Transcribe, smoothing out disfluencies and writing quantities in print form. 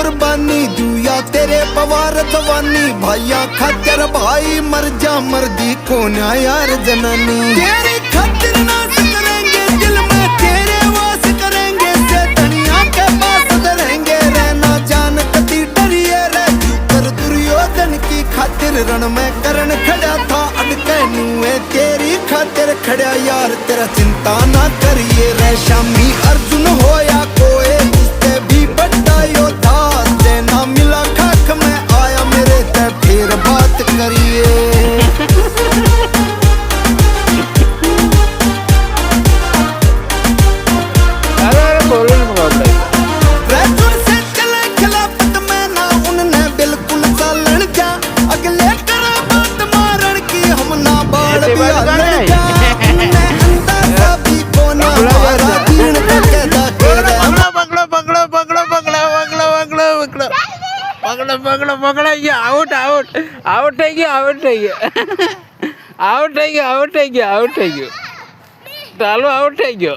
कुर्बानी दूया तेरे पवार जवानी भाइया खातिर भाई मर जा मर्दी को ना यार जनानी तेरी खातिर नाश करेंगे दिल में तेरे वास करेंगे से दुनिया के पास धरेंगे रहना जान कती डरिए रे कर दुर्योधन की खातिर रण में करण खड़ा था अटके नुए तेरी खातिर खड़ा यार तेरा चिंता ना करिए रे शामी अर्जुन हो या कोई उससे भी बड़ा योद्धा देना मिला खाक में आया मेरे ते फिर बात करिए પકડા ગયા આઉટ થઈ ગયો ચાલો આઉટ થઈ ગયો